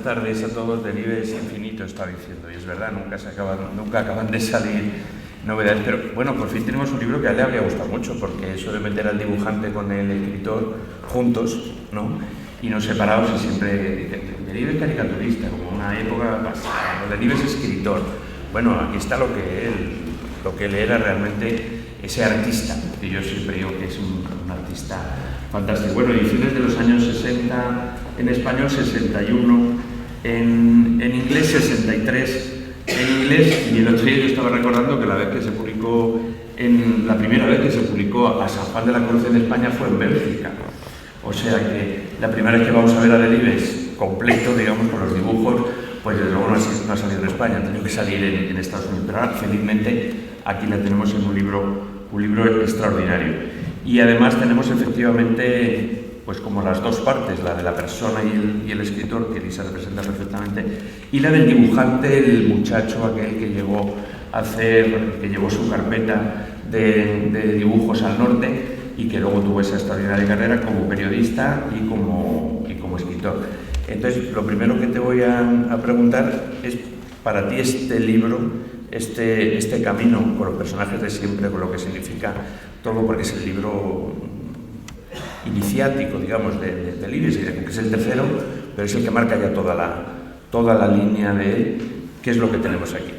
Buenas tardes a todos. Delibes infinito, estaba diciendo, y es verdad, nunca acaban de salir novedades, pero bueno, por fin tenemos un libro que a él le habría gustado mucho, porque eso de meter al dibujante con el escritor juntos, ¿no? Y no separados, y siempre Delibes es caricaturista, como una época pasada, Delibes es escritor. Bueno, aquí está lo que él era realmente, ese artista, que yo siempre digo que es un artista fantástico. Bueno, ediciones de los años 60, en español 61, en inglés 63, en inglés, y el otro día yo estaba recordando que la primera vez que se publicó a San Juan de la Cruz en España fue en Bélgica. O sea que la primera vez que vamos a ver a Delibes completo, digamos, con los dibujos, pues desde luego no ha salido en España, ha tenido que salir en Estados Unidos, pero ahora, felizmente aquí la tenemos en un libro extraordinario. Y además tenemos efectivamente, pues como las dos partes, la de la persona y el escritor, que Elisa representa perfectamente, y la del dibujante, el muchacho aquel que llevó su carpeta de dibujos al norte y que luego tuvo esa extraordinaria carrera como periodista y como escritor. Entonces, lo primero que te voy a preguntar es, para ti este libro, este camino con los personajes de siempre, con lo que significa todo, porque es el libro iniciático, digamos, de Delibes, que es el tercero, pero es el que marca ya toda la línea de él. ¿Qué es lo que tenemos aquí?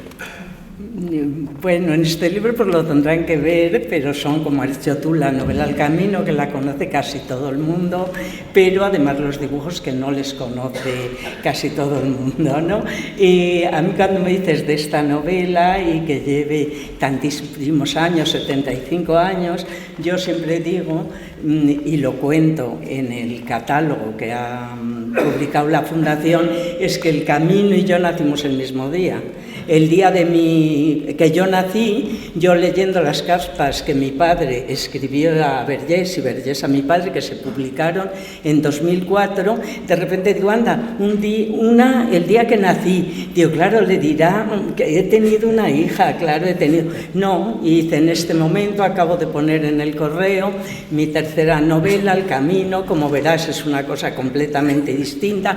Bueno, en este libro pues lo tendrán que ver, pero son, como has dicho tú, la novela El Camino, que la conoce casi todo el mundo, pero además los dibujos que no les conoce casi todo el mundo, ¿no? Y a mí cuando me dices de esta novela y que lleve tantísimos años, 75 años, yo siempre digo, y lo cuento en el catálogo que ha publicado la Fundación, es que El Camino y yo nacimos el mismo día. El día que yo nací, yo leyendo las cartas que mi padre escribió a Vergés y Vergés a mi padre, que se publicaron en 2004, de repente digo, anda, el día que nací, digo, claro, le dirá que he tenido una hija, claro, he tenido... No, y en este momento acabo de poner en el correo mi tercera novela, El Camino, como verás es una cosa completamente distinta,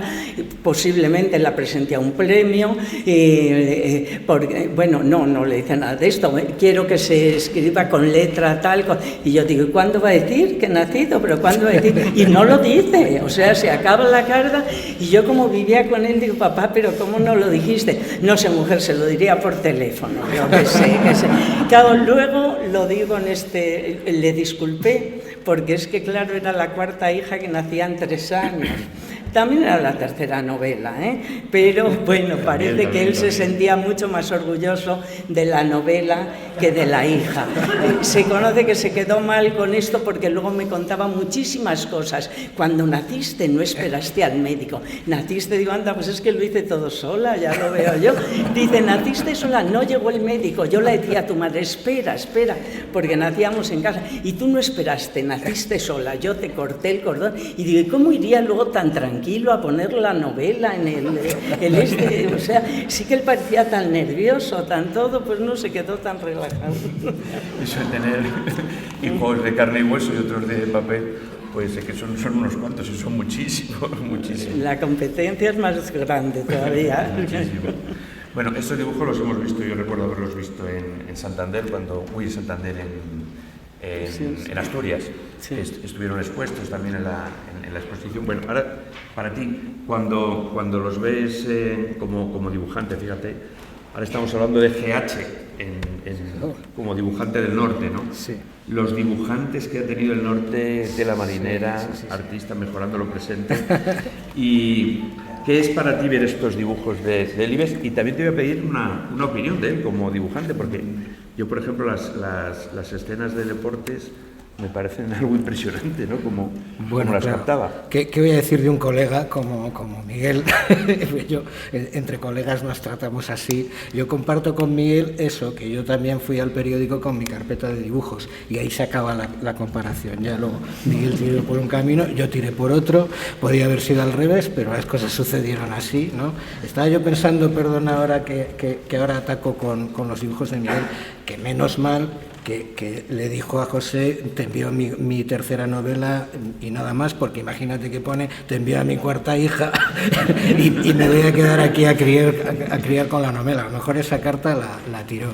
posiblemente la presenté a un premio, porque, bueno, no le dice nada de esto, quiero que se escriba con letra tal, y yo digo, ¿y cuándo va a decir que he nacido? ¿Pero cuándo va a decir? Y no lo dice, o sea, se acaba la carta, y yo como vivía con él, digo, papá, ¿pero cómo no lo dijiste? No sé, mujer, se lo diría por teléfono, yo que sé. Claro, luego lo digo le disculpé, porque es que, claro, era la cuarta hija que nacía en 3 años. También era la tercera novela, pero bueno, parece que él se sentía mucho más orgulloso de la novela que de la hija. Se conoce que se quedó mal con esto porque luego me contaba muchísimas cosas. Cuando naciste no esperaste al médico. Naciste, digo, anda, pues es que lo hice todo sola, ya lo veo yo. Dice, naciste sola, no llegó el médico. Yo le decía a tu madre, espera, porque nacíamos en casa. Y tú no esperaste, naciste sola. Yo te corté el cordón. Y digo, ¿y cómo iría luego tan tranquilo a poner la novela en o sea, sí que él parecía tan nervioso, tan todo, pues no se quedó tan relajado. Eso de tener hijos de carne y hueso y otros de papel, pues es que son unos cuantos y son muchísimos. La competencia es más grande todavía. Muchísimo. Bueno, estos dibujos los hemos visto, yo recuerdo haberlos visto en Santander, en Asturias, sí. Estuvieron expuestos también en la exposición. Bueno, ahora, para ti, cuando los ves como dibujante, fíjate, ahora estamos hablando de GH como dibujante del norte, ¿no? Sí. Los dibujantes que ha tenido el norte, tela marinera, sí. Artista mejorando lo presente. ¿Y qué es para ti ver estos dibujos de Delibes? Y también te voy a pedir una opinión de él como dibujante, porque yo, por ejemplo, las escenas de deportes me parecen algo impresionante, ¿no? Como las captaba. ¿Qué voy a decir de un colega como Miguel? Yo, entre colegas nos tratamos así. Yo comparto con Miguel eso, que yo también fui al periódico con mi carpeta de dibujos y ahí se acaba la comparación. Ya luego Miguel tiró por un camino, yo tiré por otro, podía haber sido al revés, pero las cosas sucedieron así, ¿no? Estaba yo pensando, perdona ahora que ahora ataco con los dibujos de Miguel, que menos mal que le dijo a José: te envío mi tercera novela y nada más, porque imagínate que pone: te envío a mi cuarta hija y me voy a quedar aquí a criar con la novela. A lo mejor esa carta la tiró.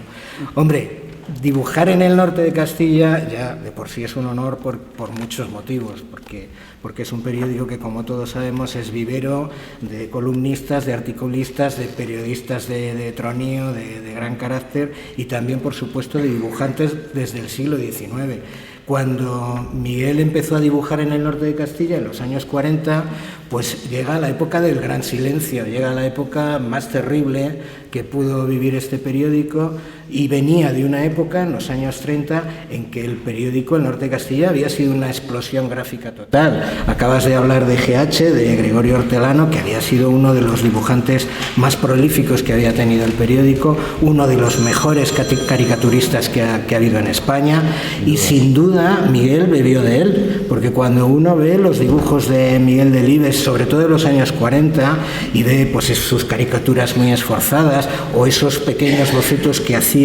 Hombre, dibujar en el norte de Castilla ya de por sí es un honor por muchos motivos, porque es un periódico que, como todos sabemos, es vivero de columnistas, de articulistas, de periodistas de tronío, de gran carácter, y también, por supuesto, de dibujantes desde el siglo XIX. Cuando Miguel empezó a dibujar en el norte de Castilla, en los años 40, pues llega la época del gran silencio, llega la época más terrible que pudo vivir este periódico, y venía de una época, en los años 30, en que el periódico El Norte de Castilla había sido una explosión gráfica total. Acabas de hablar de GH, de Gregorio Hortelano, que había sido uno de los dibujantes más prolíficos que había tenido el periódico, uno de los mejores caricaturistas que ha habido en España, y sin duda Miguel bebió de él, porque cuando uno ve los dibujos de Miguel Delibes, sobre todo de los años 40, y ve pues sus caricaturas muy esforzadas, o esos pequeños bocetos que hacía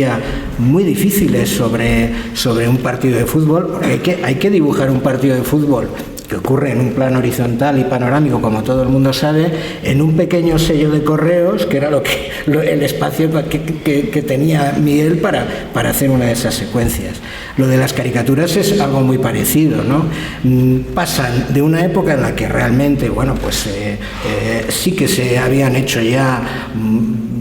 muy difíciles sobre un partido de fútbol, porque hay que dibujar un partido de fútbol que ocurre en un plano horizontal y panorámico, como todo el mundo sabe, en un pequeño sello de correos, que era el espacio que tenía Miguel para hacer una de esas secuencias. Lo de las caricaturas es algo muy parecido, ¿no? Pasan de una época en la que realmente, bueno, pues sí que se habían hecho ya,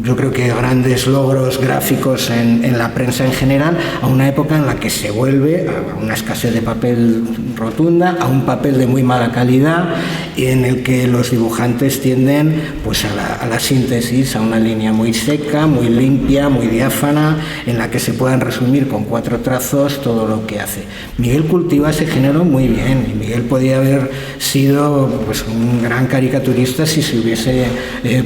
yo creo que grandes logros gráficos en la prensa en general, a una época en la que se vuelve a una escasez de papel rotunda, a un papel de muy mala calidad, y en el que los dibujantes tienden pues a la síntesis, a una línea muy seca, muy limpia, muy diáfana, en la que se puedan resumir con 4 trazos todo lo que hace. Miguel cultiva ese género muy bien, y Miguel podía haber sido pues un gran caricaturista si se hubiese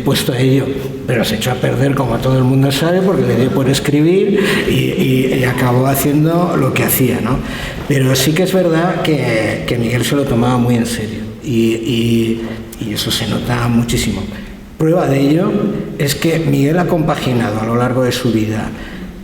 puesto a ello, pero se echó a perder, como todo el mundo sabe, porque le dio por escribir y acabó haciendo lo que hacía, ¿no? Pero sí que es verdad que Miguel se lo tomaba muy en serio, y eso se nota muchísimo. Prueba de ello es que Miguel ha compaginado a lo largo de su vida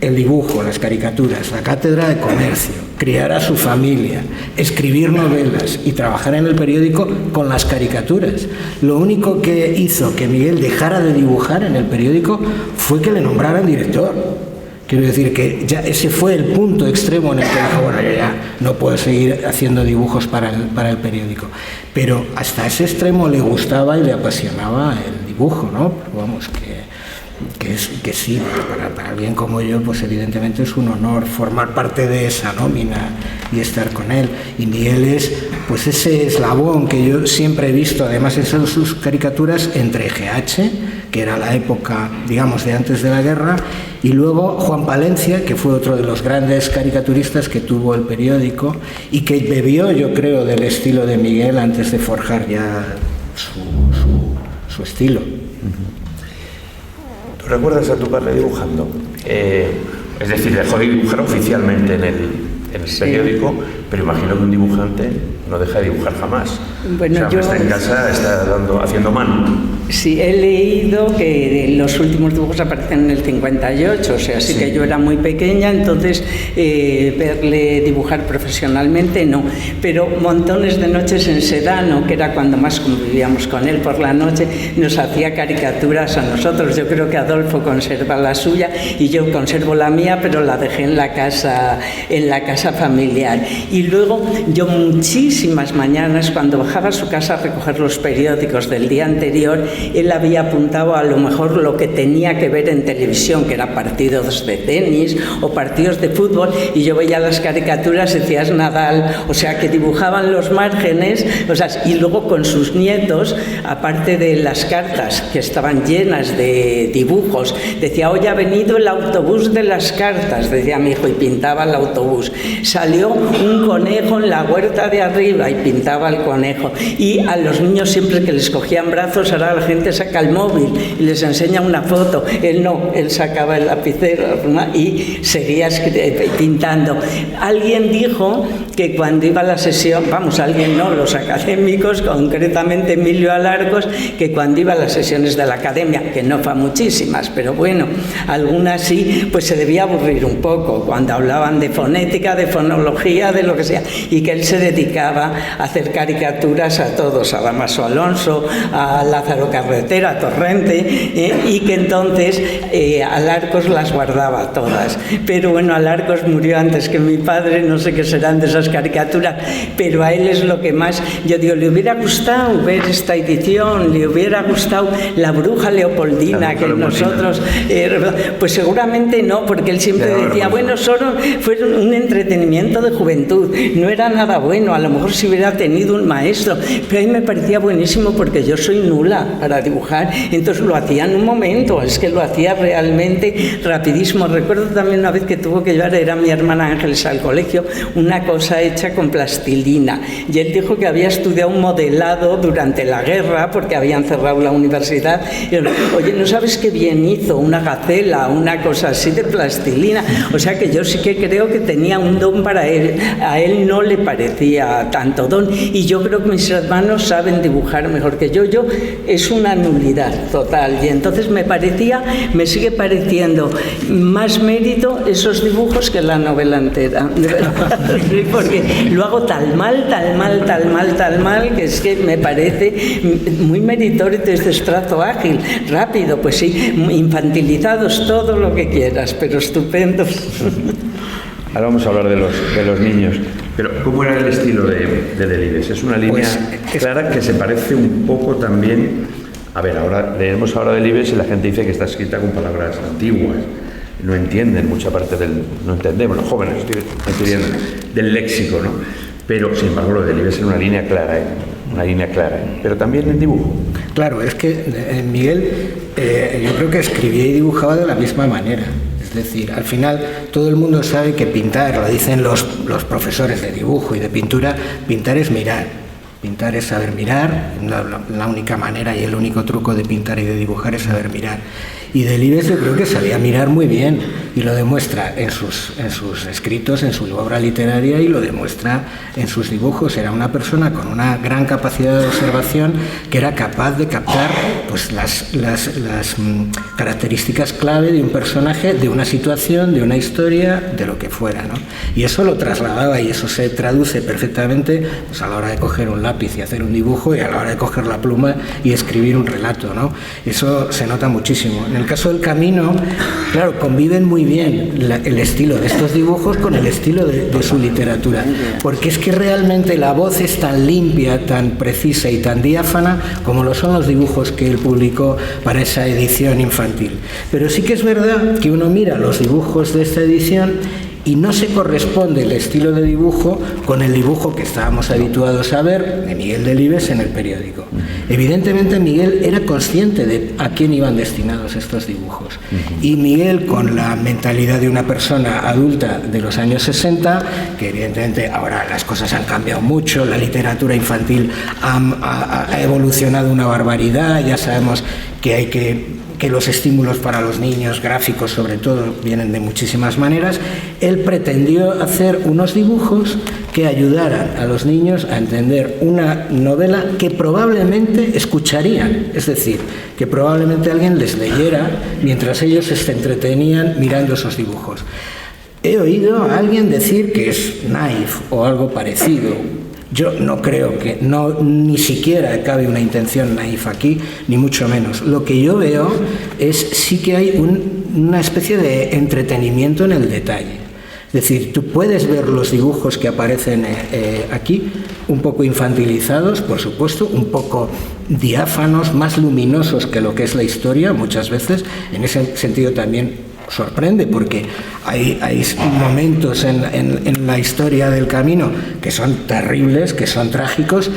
el dibujo, las caricaturas, la cátedra de comercio, criar a su familia, escribir novelas y trabajar en el periódico con las caricaturas. Lo único que hizo que Miguel dejara de dibujar en el periódico fue que le nombraran director. Quiero decir que ya ese fue el punto extremo en el que dijo: bueno, yo ya no puedo seguir haciendo dibujos para el periódico. Pero hasta ese extremo le gustaba y le apasionaba el dibujo, ¿no? Pero vamos, que sí, para alguien como yo, pues evidentemente es un honor formar parte de esa nómina y estar con él. Y Miguel es pues ese eslabón que yo siempre he visto, además en sus caricaturas, entre GH, que era la época, digamos, de antes de la guerra, y luego Juan Palencia, que fue otro de los grandes caricaturistas que tuvo el periódico y que bebió, yo creo, del estilo de Miguel antes de forjar ya su estilo. ¿Tú recuerdas a tu padre dibujando? Es decir, dejó de dibujar oficialmente en el periódico, pero imagino que un dibujante no deja de dibujar jamás. Bueno, o sea, está en casa, está haciendo mano. Sí, he leído que los últimos dibujos aparecen en el 58, o sea, sí que yo era muy pequeña, entonces verle dibujar profesionalmente no, pero montones de noches en Sedano, que era cuando más convivíamos con él por la noche, nos hacía caricaturas a nosotros. Yo creo que Adolfo conserva la suya y yo conservo la mía, pero la dejé en la casa familiar. Y luego yo muchísimas mañanas, cuando bajaba a su casa a recoger los periódicos del día anterior, él había apuntado a lo mejor lo que tenía que ver en televisión, que eran partidos de tenis o partidos de fútbol, y yo veía las caricaturas, decías Nadal, o sea, que dibujaban los márgenes, o sea, y luego con sus nietos, aparte de las cartas que estaban llenas de dibujos, decía: hoy ha venido el autobús de las cartas, decía mi hijo, y pintaba el autobús. Salió un conejo en la huerta de arriba y pintaba el conejo. Y a los niños, siempre que les cogían brazos, ahora la gente saca el móvil y les enseña una foto. Él no, él sacaba el lapicero y seguía pintando. Alguien dijo que cuando iba a la sesión, vamos, alguien no, los académicos, concretamente Emilio Alarcos, que cuando iba a las sesiones de la academia, que no fue muchísimas, pero bueno, algunas sí, pues se debía aburrir un poco cuando hablaban de fonética, de fonología, de lo que sea, y que él se dedicaba a hacer caricaturas a todos, a Damaso Alonso, a Lázaro Carretera, a Torrente, y que entonces Alarcos las guardaba todas. Pero bueno, Alarcos murió antes que mi padre, no sé qué serán de esas caricaturas, pero a él es lo que más, yo digo, le hubiera gustado ver esta edición, le hubiera gustado La Bruja Leopoldina, que nosotros, pues seguramente no, porque él siempre decía, bueno, solo fue un entretenimiento de juventud, no era nada bueno, a lo mejor si hubiera tenido un maestro, pero a mí me parecía buenísimo porque yo soy nula para dibujar, entonces lo hacía en un momento, es que lo hacía realmente rapidísimo. Recuerdo también una vez que tuvo que llevar, era mi hermana Ángeles al colegio, una cosa hecha con plastilina, y él dijo que había estudiado un modelado durante la guerra porque habían cerrado la universidad, y yo, oye, ¿no sabes qué bien hizo una gacela, una cosa así de plastilina? O sea que yo sí que creo que tenía un don para él, a él no le parecía tanto don, y yo creo que mis hermanos saben dibujar mejor que yo es una nulidad total, y entonces me sigue pareciendo más mérito esos dibujos que la novela entera, de verdad, porque lo hago tal mal, que es que me parece muy meritorio desde trazo ágil, rápido, pues sí, infantilizados, todo lo que quieras, pero estupendos. Ahora vamos a hablar de los niños. Pero, ¿cómo era el estilo de Delibes? Es una línea clara que se parece un poco también... A ver, ahora leemos ahora Delibes y la gente dice que está escrita con palabras antiguas. No entienden mucha parte del... No entendemos, los jóvenes, estoy entendiendo, del léxico, ¿no? Pero, sin embargo, lo de Delibes era una línea clara, una línea clara, pero también en dibujo. Claro, es que Miguel, yo creo que escribía y dibujaba de la misma manera. Es decir, al final todo el mundo sabe que pintar, lo dicen los profesores de dibujo y de pintura, pintar es mirar. Pintar es saber mirar, la única manera y el único truco de pintar y de dibujar es saber mirar. Y Delibes yo creo que sabía mirar muy bien y lo demuestra en sus escritos, en su obra literaria, y lo demuestra en sus dibujos. Era una persona con una gran capacidad de observación que era capaz de captar pues, las características clave de un personaje, de una situación, de una historia, de lo que fuera, ¿no? Y eso lo trasladaba y eso se traduce perfectamente pues, a la hora de coger un lápiz y hacer un dibujo, y a la hora de coger la pluma y escribir un relato, ¿no? Eso se nota muchísimo. En el caso del Camino, claro, conviven muy bien el estilo de estos dibujos con el estilo de su literatura, porque es que realmente la voz es tan limpia, tan precisa y tan diáfana como lo son los dibujos que él publicó para esa edición infantil. Pero sí que es verdad que uno mira los dibujos de esta edición y no se corresponde el estilo de dibujo con el dibujo que estábamos habituados a ver de Miguel Delibes en el periódico. Evidentemente Miguel era consciente de a quién iban destinados estos dibujos. Y Miguel, con la mentalidad de una persona adulta de los años 60, que evidentemente ahora las cosas han cambiado mucho, la literatura infantil ha evolucionado una barbaridad, ya sabemos que los estímulos para los niños, gráficos sobre todo, vienen de muchísimas maneras. Él pretendió hacer unos dibujos que ayudaran a los niños a entender una novela que probablemente escucharían, es decir, que probablemente alguien les leyera mientras ellos se entretenían mirando esos dibujos. He oído a alguien decir que es naif o algo parecido. Yo no creo que, ni siquiera cabe una intención naif aquí, ni mucho menos. Lo que yo veo es sí que hay una especie de entretenimiento en el detalle. Es decir, tú puedes ver los dibujos que aparecen aquí, un poco infantilizados, por supuesto, un poco diáfanos, más luminosos que lo que es la historia, muchas veces. En ese sentido también sorprende, porque hay momentos en la historia del Camino que son terribles, que son trágicos,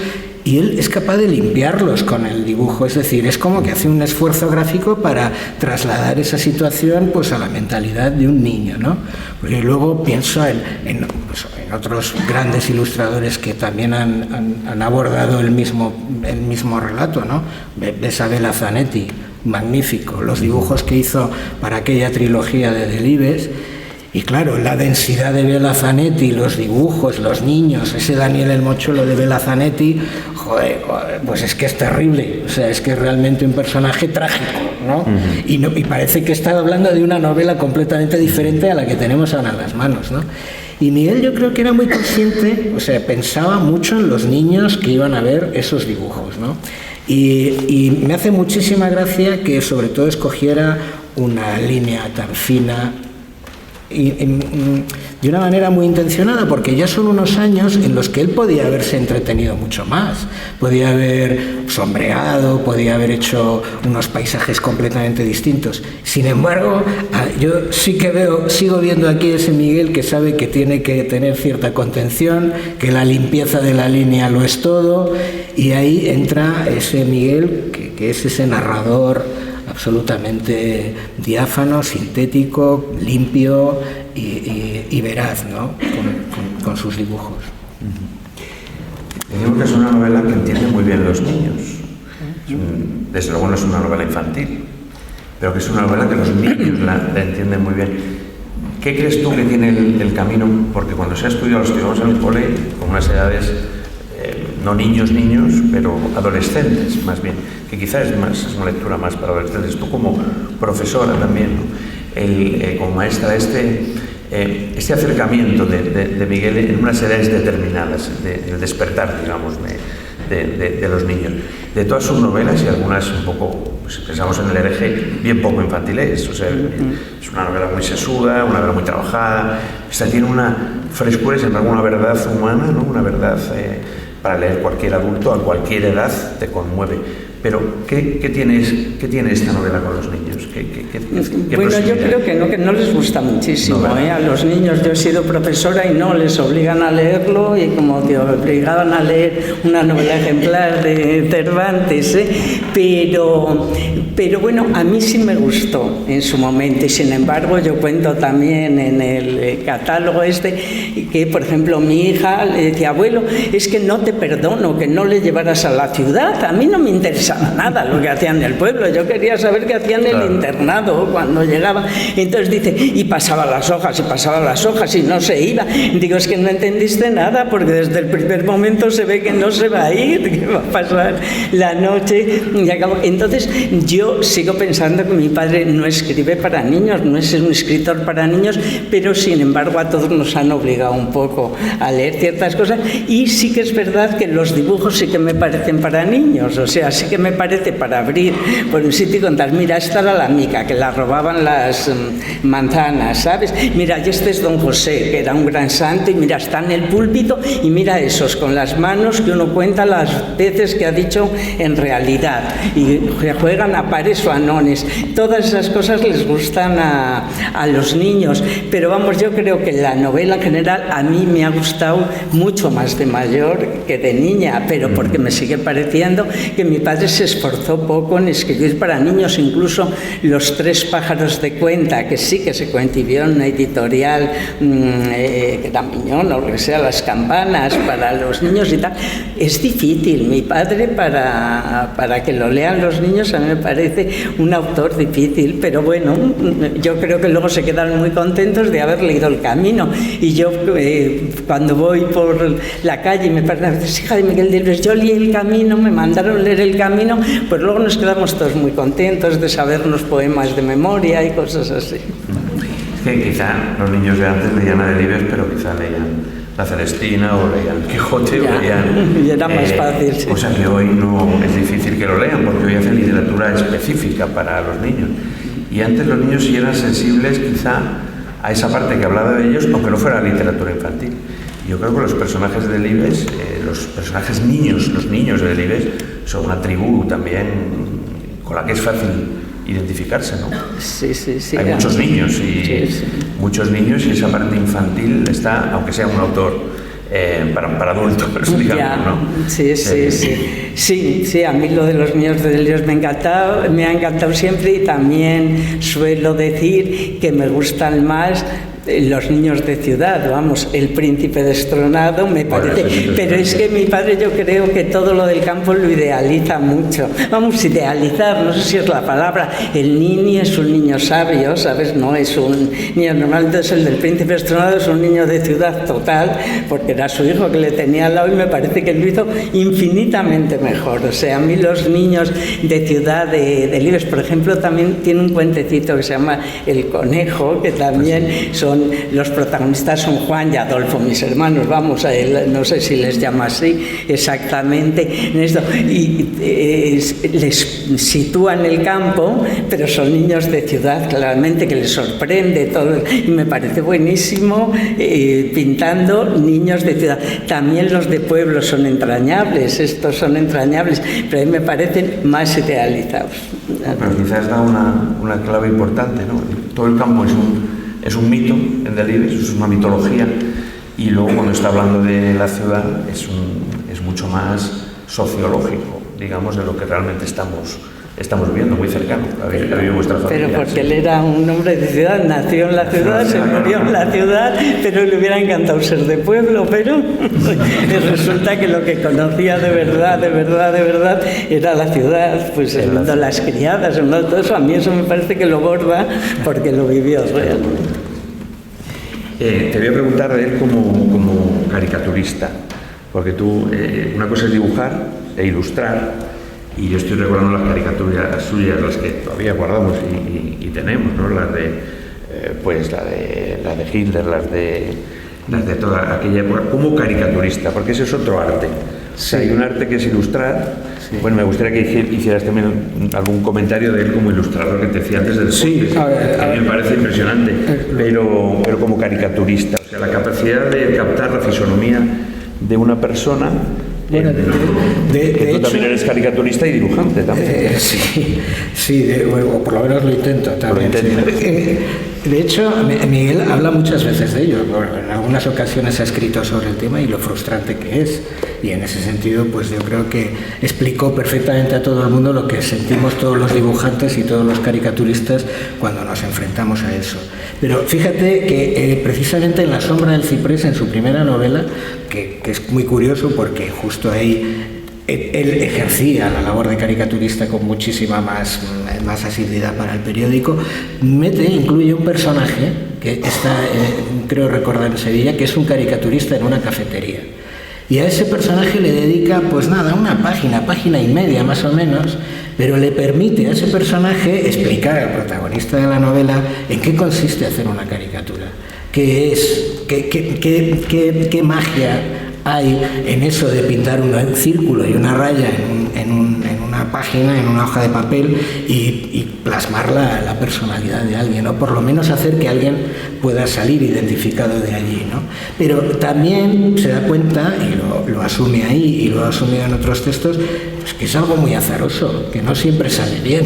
y él es capaz de limpiarlos con el dibujo. Es decir, es como que hace un esfuerzo gráfico para trasladar esa situación pues a la mentalidad de un niño, ¿no? Porque luego pienso en otros grandes ilustradores que también han abordado el mismo relato, ¿no? Besabela Zanetti, magnífico, los dibujos que hizo para aquella trilogía de Delibes. Y claro, la densidad de Bela Zanetti, los dibujos, los niños, ese Daniel el Mochuelo de Bela Zanetti, joder, pues es que es terrible, o sea, es que es realmente un personaje trágico, ¿no? Y parece que está hablando de una novela completamente diferente a la que tenemos ahora en las manos, ¿no? Y Miguel, yo creo que era muy consciente, o sea, pensaba mucho en los niños que iban a ver esos dibujos, ¿no? Y me hace muchísima gracia que sobre todo escogiera una línea tan fina y de una manera muy intencionada, porque ya son unos años en los que él podía haberse entretenido mucho más, podía haber sombreado, podía haber hecho unos paisajes completamente distintos. Sin embargo, yo sí que sigo viendo aquí ese Miguel que sabe que tiene que tener cierta contención, que la limpieza de la línea lo es todo, y ahí entra ese Miguel que es ese narrador absolutamente diáfano, sintético, limpio y veraz, ¿no? con sus dibujos. Digo que es una novela que entiende muy bien los niños. Desde luego no es una novela infantil, pero que es una novela que los niños la entienden muy bien. ¿Qué crees tú que tiene el camino? Porque cuando se ha estudiado, los estudiamos en el cole con unas edades, no niños, pero adolescentes más bien, que quizás es una lectura más para adolescentes. Tú como profesora también, ¿no? Como maestra, este acercamiento de Miguel en unas edades determinadas, del despertar, digamos, de los niños. De todas sus novelas, y algunas un poco, pues, pensamos en el hereje, bien poco infantiles, o sea, es una novela muy sesuda, una novela muy trabajada, esta tiene una frescura y sin embargo una verdad humana, ¿no? Una verdad para leer cualquier adulto a cualquier edad te conmueve. Pero, ¿qué tiene esta novela con los niños? Bueno, yo creo que no les gusta muchísimo, ¿no? A los niños. Yo he sido profesora y no les obligan a leerlo, y como te obligaban a leer una novela ejemplar de Cervantes, pero bueno, a mí sí me gustó en su momento, y sin embargo yo cuento también en el catálogo que, por ejemplo, mi hija le decía: abuelo, es que no te perdono que no le llevaras a la ciudad, a mí no me interesa nada lo que hacían en el pueblo, yo quería saber qué hacían en el internado cuando llegaba. Entonces dice, y pasaba las hojas y no se iba. Digo, es que no entendiste nada, porque desde el primer momento se ve que no se va a ir, que va a pasar la noche y acabó. Entonces yo sigo pensando que mi padre no escribe para niños, no es un escritor para niños, pero sin embargo a todos nos han obligado un poco a leer ciertas cosas, y sí que es verdad que los dibujos sí que me parecen para niños, o sea, sí que me parece para abrir por un sitio y contar, mira, esta era la mica, que la robaban las manzanas, ¿sabes? Mira, y este es Don José, que era un gran santo, y mira, está en el púlpito, y mira esos, con las manos, que uno cuenta las veces que ha dicho en realidad, y juegan a pares o a nones. Todas esas cosas les gustan a los niños, pero vamos, yo creo que la novela en general a mí me ha gustado mucho más de mayor que de niña, pero porque me sigue pareciendo que mi padre se esforzó poco en escribir para niños. Incluso Los tres pájaros de Cuenta, que sí que se concibió en una editorial que era Miñón o lo que sea, Las Campanas, para los niños y tal, es difícil. Mi padre, para que lo lean los niños, a mí me parece un autor difícil, pero bueno, yo creo que luego se quedan muy contentos de haber leído El Camino. Y yo cuando voy por la calle y me paran a veces, hija de Miguel Delibes, yo leí El Camino, me mandaron leer El Camino, pues luego nos quedamos todos muy contentos de sabernos poemas de memoria y cosas así. Es que quizá los niños de antes leían a Delibes, pero quizá leían La Celestina o leían Quijote, o leían... Y era más fácil, sí. Cosa que hoy no es difícil que lo lean, porque hoy hacen literatura específica para los niños. Y antes los niños sí eran sensibles quizá a esa parte que hablaba de ellos, aunque no fuera literatura infantil. Yo creo que los personajes de Delibes, los personajes niños, los niños de Delibes, son una tribu también con la que es fácil identificarse, ¿no? Sí. Hay muchos niños muchos niños, y esa parte infantil está, aunque sea un autor para adultos, digamos, ¿no? Sí, a mí lo de los niños de Delibes me ha encantado siempre, y también suelo decir que me gustan más los niños de ciudad, vamos, El Príncipe Destronado me parece, pero es que mi padre, yo creo que todo lo del campo lo idealiza mucho, vamos, idealizar, no sé si es la palabra. El Nini es un niño sabio, ¿sabes? No es un niño normal. Entonces el del Príncipe Destronado es un niño de ciudad total, porque era su hijo que le tenía al lado, y me parece que lo hizo infinitamente mejor. O sea, a mí los niños de ciudad de Libes, por ejemplo, también tiene un cuentecito que se llama El Conejo, que también los protagonistas son Juan y Adolfo, mis hermanos, vamos, a él, no sé si les llama así exactamente en esto, y les sitúan el campo, pero son niños de ciudad, claramente, que les sorprende todo, y me parece buenísimo pintando niños de ciudad. También los de pueblo son entrañables, estos son entrañables, pero a mí me parecen más idealizados. Pero quizás da una clave importante, ¿no? Todo el campo es un mito en Delibes, es una mitología, y luego cuando está hablando de la ciudad es mucho más sociológico, digamos, de lo que realmente estamos viendo, muy cercano a vivir vuestra familia. Pero porque él era un hombre de ciudad, nació en la ciudad, se murió en la ciudad, pero le hubiera encantado ser de pueblo, pero resulta que lo que conocía de verdad era la ciudad, pues el mundo de las criadas, el mundo de todo eso. A mí eso me parece que lo borda porque lo vivió realmente. Te voy a preguntar de él como caricaturista, porque tú, una cosa es dibujar e ilustrar, y yo estoy recordando las caricaturas suyas, las que todavía guardamos y tenemos, ¿no? Las de Hitler, las de toda aquella época, como caricaturista, porque ese es otro arte. Sí. Hay un arte que es ilustrar. Sí. Bueno, me gustaría que hicieras también algún comentario de él como ilustrador, que te decía antes del sí, a mí me parece impresionante, pero como caricaturista, o sea, la capacidad de captar la fisonomía de una persona. Bueno, de tú hecho, también eres caricaturista y dibujante también. O por lo menos lo intento también. De hecho, Miguel habla muchas veces de ello. Bueno, en algunas ocasiones ha escrito sobre el tema y lo frustrante que es. Y en ese sentido, pues yo creo que explicó perfectamente a todo el mundo lo que sentimos todos los dibujantes y todos los caricaturistas cuando nos enfrentamos a eso. Pero fíjate que precisamente en La sombra del ciprés, en su primera novela, que es muy curioso porque justo ahí él ejercía la labor de caricaturista con muchísima más asiduidad para el periódico, incluye un personaje que está, creo recordar en Sevilla, que es un caricaturista en una cafetería. Y a ese personaje le dedica, pues nada, una página y media más o menos, pero le permite a ese personaje explicar al protagonista de la novela en qué consiste hacer una caricatura, qué es, qué magia hay en eso de pintar un círculo y una raya en una página, en una hoja de papel y plasmar la personalidad de alguien, o por lo menos hacer que alguien pueda salir identificado de allí, ¿no? Pero también se da cuenta, y lo asume ahí y lo ha asumido en otros textos, pues que es algo muy azaroso, que no siempre sale bien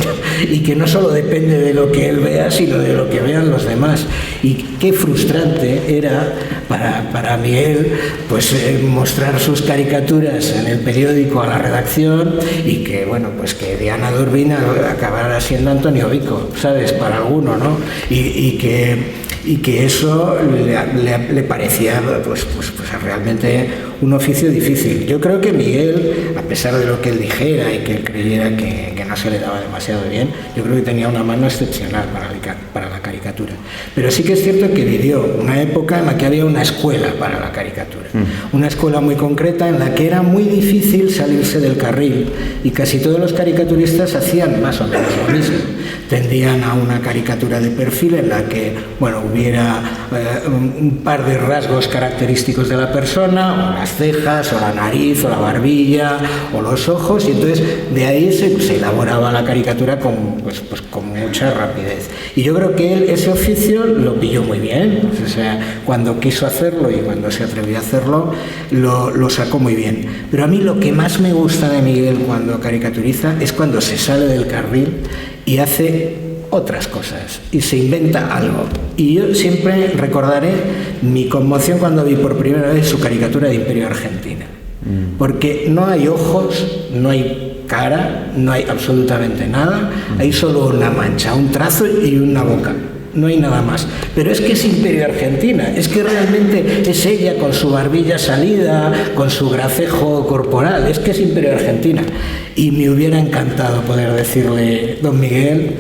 y que no solo depende de lo que él vea, sino de lo que vean los demás. Y qué frustrante era para Miguel, pues mostrar sus caricaturas en el periódico a la redacción y que, bueno, pues que Diana Durbin acabara siendo Antonio Vico, ¿sabes? Para alguno, ¿no? Y que eso le parecía pues realmente un oficio difícil. Yo creo que Miguel, a pesar de lo que él dijera y que él creyera que no se le daba demasiado bien, yo creo que tenía una mano excepcional para la caricatura. Pero sí que es cierto que vivió una época en la que había una escuela para la caricatura, una escuela muy concreta en la que era muy difícil salirse del carril, y casi todos los caricaturistas hacían más o menos lo mismo. Tendían a una caricatura de perfil en la que, bueno, hubiera un par de rasgos característicos de la persona, o las cejas, o la nariz, o la barbilla, o los ojos, y entonces de ahí se elaboraba la caricatura con mucha rapidez. Y yo creo que él ese oficio lo pilló muy bien, o sea, cuando quiso hacerlo y cuando se atrevió a hacerlo, lo sacó muy bien. Pero a mí lo que más me gusta de Miguel cuando caricaturiza es cuando se sale del carril y hace otras cosas y se inventa algo. Y yo siempre recordaré mi conmoción cuando vi por primera vez su caricatura de Imperio Argentina, porque no hay ojos, no hay cara, no hay absolutamente nada, hay solo una mancha, un trazo y una boca. no hay nada más. Pero es que es Imperio Argentina, es que realmente es ella con su barbilla salida, con su gracejo corporal, es que es Imperio Argentina. Y me hubiera encantado poder decirle, don Miguel,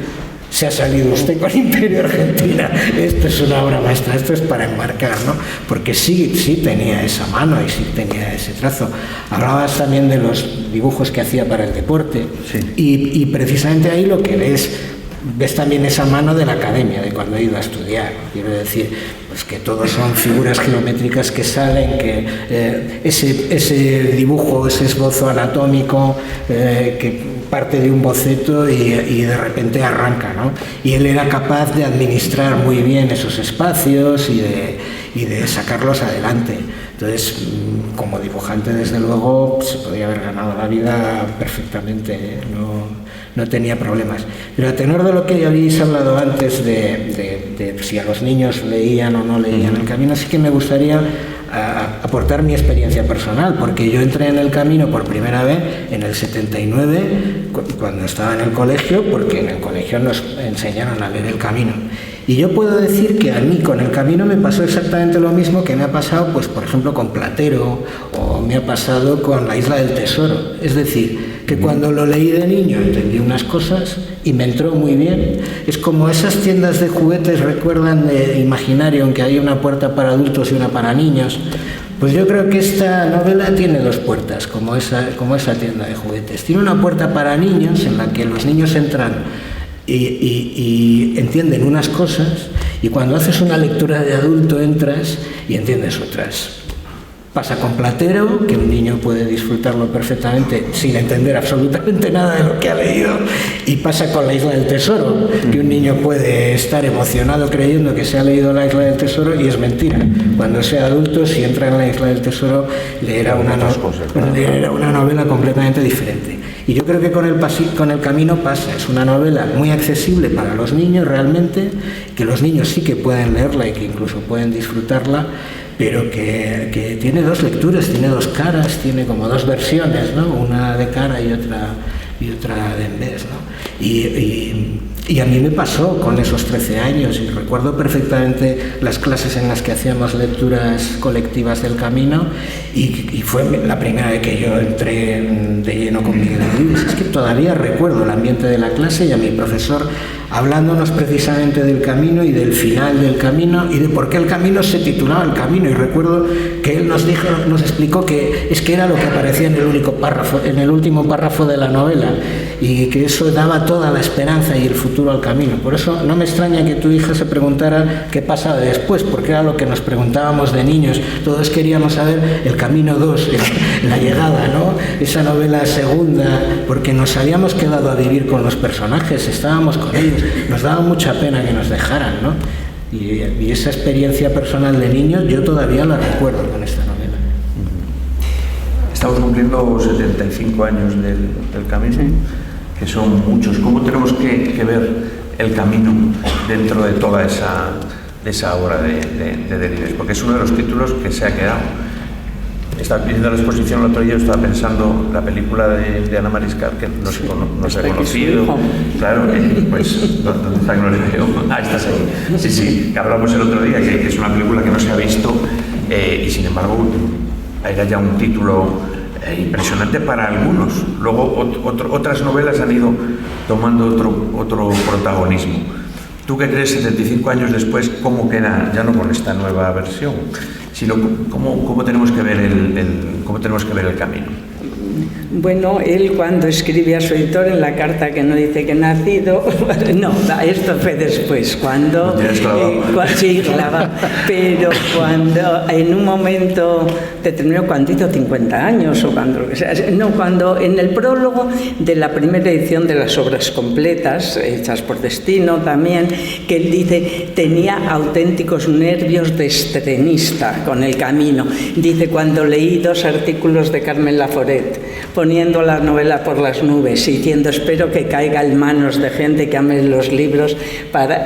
se ha salido usted con Imperio Argentina, esto es una obra maestra, esto es para enmarcar, ¿no? Porque sí tenía esa mano y sí tenía ese trazo. Hablabas también de los dibujos que hacía para el deporte, sí. y precisamente ahí lo que ves también esa mano de la academia, de cuando he ido a estudiar, ¿no? Quiero decir, pues que todos son figuras geométricas que salen, que ese dibujo, ese esbozo anatómico, que parte de un boceto y de repente arranca, ¿no? Y él era capaz de administrar muy bien esos espacios y de sacarlos adelante. Entonces, como dibujante, desde luego, se podía haber ganado la vida perfectamente, ¿eh? No tenía problemas. Pero a tenor de lo que habéis hablado antes de si a los niños leían o no leían el camino, sí que me gustaría aportar mi experiencia personal, porque yo entré en el camino por primera vez en el 79, cuando estaba en el colegio, porque en el colegio nos enseñaron a leer el camino. Y yo puedo decir que a mí con el camino me pasó exactamente lo mismo que me ha pasado, pues por ejemplo, con Platero, o me ha pasado con La Isla del Tesoro. Es decir, que cuando lo leí de niño entendí unas cosas y me entró muy bien. Es como esas tiendas de juguetes, recuerdan de Imaginario, en que hay una puerta para adultos y una para niños. Pues yo creo que esta novela tiene dos puertas, como esa tienda de juguetes. Tiene una puerta para niños, en la que los niños entran y entienden unas cosas, y cuando haces una lectura de adulto entras y entiendes otras. Pasa con Platero, que un niño puede disfrutarlo perfectamente sin entender absolutamente nada de lo que ha leído, y pasa con La Isla del Tesoro, que un niño puede estar emocionado creyendo que se ha leído La Isla del Tesoro y es mentira. Cuando sea adulto, si entra en La Isla del Tesoro, leerá una novela completamente diferente. Y yo creo que con el camino pasa. Es una novela muy accesible para los niños realmente, que los niños sí que pueden leerla y que incluso pueden disfrutarla, pero que tiene dos lecturas, tiene dos caras, tiene como dos versiones, ¿no? Una de cara y otra de en vez, ¿no? Y a mí me pasó con esos 13 años, y recuerdo perfectamente las clases en las que hacíamos lecturas colectivas del camino, y fue la primera vez que yo entré de lleno con Miguel Delibes. Es que todavía recuerdo el ambiente de la clase y a mi profesor hablándonos precisamente del camino y del final del camino y de por qué el camino se titulaba El Camino. Y recuerdo que él nos explicó que es que era lo que aparecía en el último párrafo de la novela, y que eso daba toda la esperanza y el futuro al camino. Por eso no me extraña que tu hija se preguntara qué pasaba después, porque era lo que nos preguntábamos de niños. Todos queríamos saber el camino 2, la llegada, ¿no? Esa novela segunda, porque nos habíamos quedado a vivir con los personajes, estábamos con ellos, nos daba mucha pena que nos dejaran, ¿no? Y esa experiencia personal de niños yo todavía la recuerdo con esta novela. Estamos cumpliendo 75 años del camino, que son muchos. ¿Cómo tenemos que ver el camino dentro de toda esa obra de Delibes? Porque es uno de los títulos que se ha quedado. Estaba viendo la exposición el otro día, estaba pensando la película de Ana Mariscal, que no se ha conocido. Claro, pues, ¿dónde está que no le veo? Ah, estás ahí. Sí, que hablamos el otro día, que es una película que no se ha visto, y sin embargo era ya un título impresionante para algunos. Luego otras novelas han ido tomando otro protagonismo. ¿Tú qué crees 75 años después cómo queda, ya no con esta nueva versión, sino cómo tenemos que ver el camino? Bueno, él cuando escribe a su editor en la carta que no dice que ha nacido, no, esto fue después, cuando... Sí, clavado, pero cuando en un momento determinado, cuando hizo 50 años, o cuando en el prólogo de la primera edición de las obras completas, hechas por Destino también, que él dice, tenía auténticos nervios de estrenista con el camino. Dice, cuando leí 2 artículos de Carmen Laforet, poniendo la novela por las nubes y diciendo espero que caiga en manos de gente que ame los libros,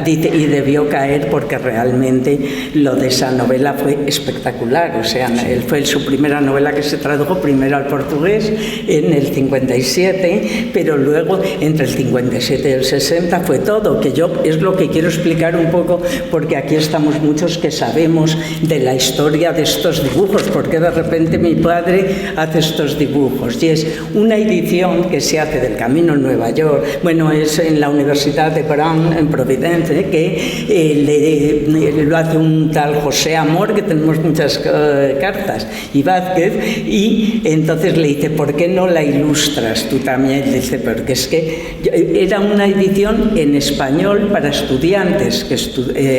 dice, y debió caer porque realmente lo de esa novela fue espectacular. O sea, fue su primera novela que se tradujo primero al portugués en el 57, pero luego entre el 57 y el 60 fue todo, que yo es lo que quiero explicar un poco, porque aquí estamos muchos que sabemos de la historia de estos dibujos, porque de repente mi padre hace estos dibujos, y es una edición que se hace del Camino en Nueva York, bueno, es en la Universidad de Brown, en Providence, que lo hace un tal José Amor, que tenemos muchas cartas, y Vázquez, y entonces le dice, ¿por qué no la ilustras tú también? Le dice, porque es que era una edición en español para estudiantes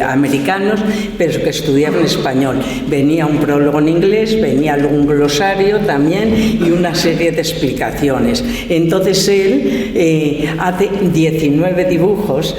americanos, pero que estudiaban español. Venía un prólogo en inglés, venía un glosario también y una serie de explicaciones. Entonces él hace 19 dibujos.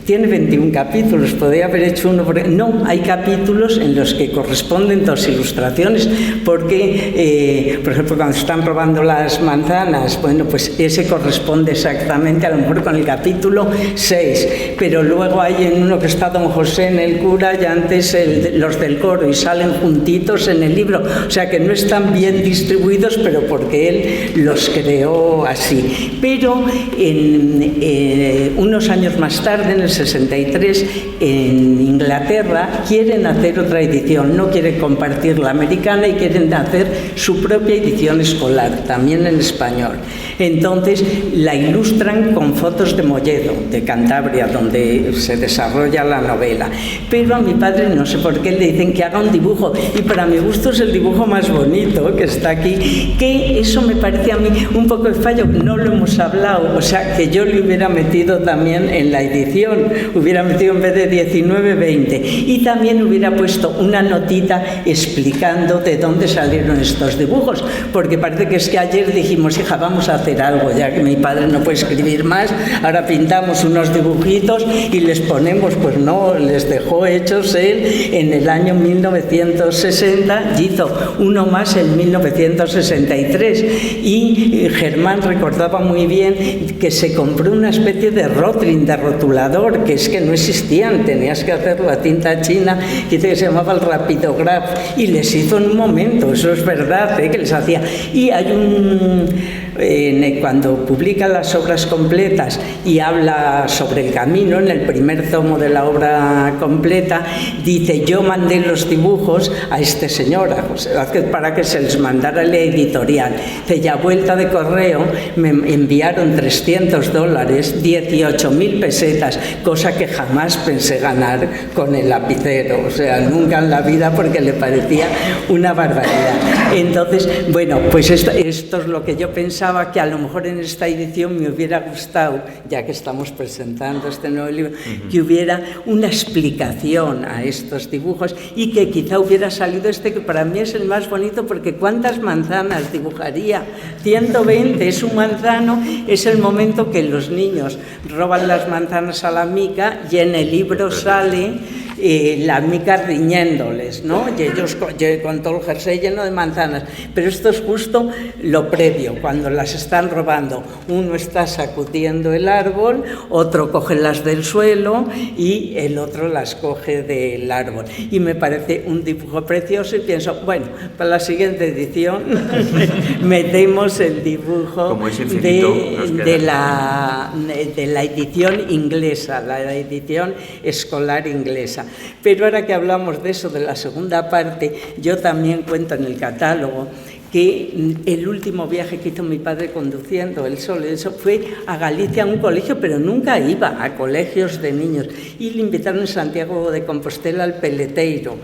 Tiene 21 capítulos, podría haber hecho uno, porque no, hay capítulos en los que corresponden dos ilustraciones, porque, por ejemplo, cuando están probando las manzanas, bueno, pues ese corresponde exactamente a lo mejor con el capítulo 6, pero luego hay en uno que está Don José en el cura y antes los del coro, y salen juntitos en el libro, o sea que no están bien distribuidos, pero porque él los creó así. Pero unos años más tarde, en el 63, en Inglaterra quieren hacer otra edición, no quieren compartir la americana y quieren hacer su propia edición escolar, también en español. Entonces la ilustran con fotos de Molledo, de Cantabria, donde se desarrolla la novela. Pero a mi padre, no sé por qué, le dicen que haga un dibujo, y para mi gusto es el dibujo más bonito que está aquí, que eso me parece a mí un poco de fallo, no lo hemos hablado, o sea, que yo le hubiera metido también en la edición, hubiera metido en vez de 19, 20, y también hubiera puesto una notita explicando de dónde salieron estos dibujos, porque parece que es que ayer dijimos, hija, vamos a hacer algo, ya que mi padre no puede escribir más, ahora pintamos unos dibujitos y les ponemos, pues no, les dejó hechos él en el año 1960, y hizo uno más en 1963, y Germán recordaba muy bien que se compró una especie de Rotring, de rotulador, que es que no existían, tenías que hacer la tinta china, que se llamaba el Rapidograph, y les hizo en un momento, eso es verdad, que les hacía. Y hay cuando publica las obras completas y habla sobre el camino, en el primer tomo de la obra completa, dice, yo mandé los dibujos a este señor, a José Vázquez, para que se les mandara la editorial. Dice, ya vuelta de correo me enviaron $300, 18.000 pesetas, cosa que jamás pensé ganar con el lapicero, o sea, nunca en la vida, porque le parecía una barbaridad. Entonces, bueno, pues esto es lo que yo pensaba, que a lo mejor en esta edición me hubiera gustado, ya que estamos presentando este nuevo libro, que hubiera una explicación a estos dibujos, y que quizá hubiera salido este, que para mí es el más bonito, porque ¿cuántas manzanas dibujaría? 120 es un manzano, es el momento que los niños roban las manzanas a la mica, y en el libro sale la mica riñéndoles, ¿no? Y ellos con todo el jersey lleno de manzanas. Pero esto es justo lo previo, cuando las están robando. Uno está sacudiendo el árbol, otro coge las del suelo y el otro las coge del árbol. Y me parece un dibujo precioso, y pienso, bueno, para la siguiente edición metemos el dibujo de la edición inglesa, la edición escolar inglesa. Pero ahora que hablamos de eso, de la segunda parte, yo también cuento en el catálogo que el último viaje que hizo mi padre conduciendo, él solo, eso fue a Galicia, a un colegio, pero nunca iba a colegios de niños, y le invitaron en Santiago de Compostela al Peleteiro.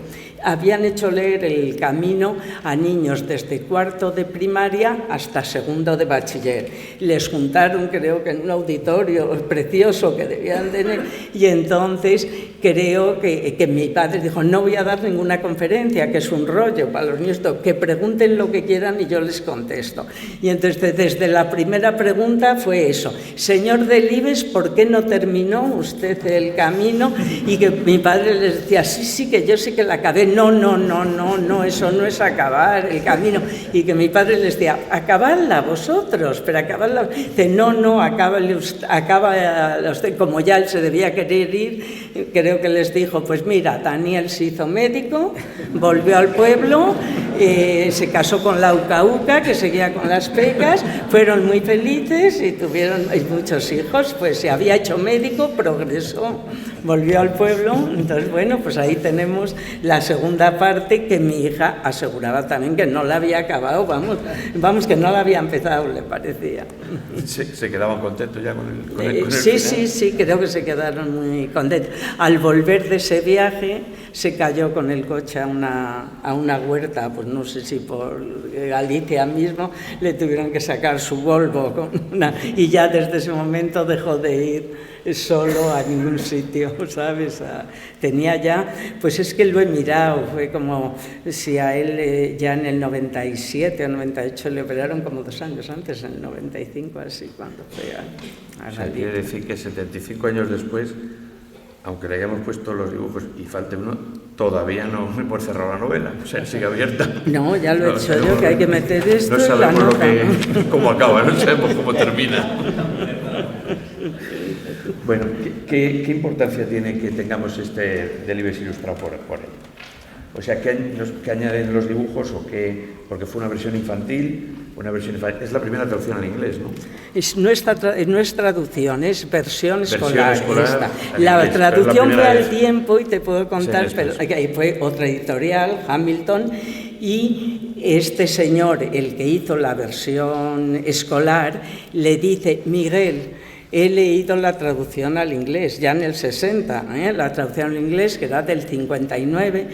Habían hecho leer el camino a niños desde cuarto de primaria hasta segundo de bachiller. Les juntaron, creo que en un auditorio precioso que debían tener, y entonces creo que mi padre dijo, no voy a dar ninguna conferencia, que es un rollo para los niños, que pregunten lo que quieran y yo les contesto. Y entonces desde la primera pregunta fue eso, señor Delibes, ¿por qué no terminó usted el camino? Y que mi padre les decía, sí, que yo sí que la acabé. No, eso no es acabar el camino. Y que mi padre les decía, acabadla vosotros, pero acabadla. Dice, no, acaba usted, como ya él se debía querer ir, creo que les dijo, pues mira, Daniel se hizo médico, volvió al pueblo, se casó con la Uca, que seguía con las pecas, fueron muy felices y tuvieron muchos hijos, pues se había hecho médico, progresó, volvió al pueblo. Entonces, bueno, pues ahí tenemos la segunda parte, que mi hija aseguraba también que no la había acabado, vamos, que no la había empezado, le parecía. ¿Se quedaban contentos ya con el Sí, creo que se quedaron muy contentos. Al volver de ese viaje, se cayó con el coche a una huerta, pues no sé si por Galicia mismo, le tuvieron que sacar su Volvo, y ya desde ese momento dejó de ir solo a ningún sitio, ¿sabes? Tenía ya, pues es que lo he mirado, fue como si a él ya en el 97 o 98 le operaron como 2 años antes, en el 95, así, cuando fue a Galicia. Quiere decir que 75 años después, aunque le hayamos puesto los dibujos y falte uno, todavía no me puedo cerrar la novela, o sea, sigue abierta. No, ya lo he hecho yo, que hay que meter esto no en la nota. cómo acaba, no sabemos cómo termina. Bueno, ¿qué importancia tiene que tengamos este Delibes ilustrado por él? O sea, ¿qué añaden los dibujos o qué? Porque fue una versión infantil. Es la primera traducción al inglés, ¿no? No es traducción, es versión escolar. La inglés, traducción fue al vez. tiempo, y te puedo contar, Sí, pero ahí fue otra editorial, Hamilton, y este señor, el que hizo la versión escolar, le dice, Miguel, he leído la traducción al inglés, ya en el 60, la traducción al inglés, que era del 59,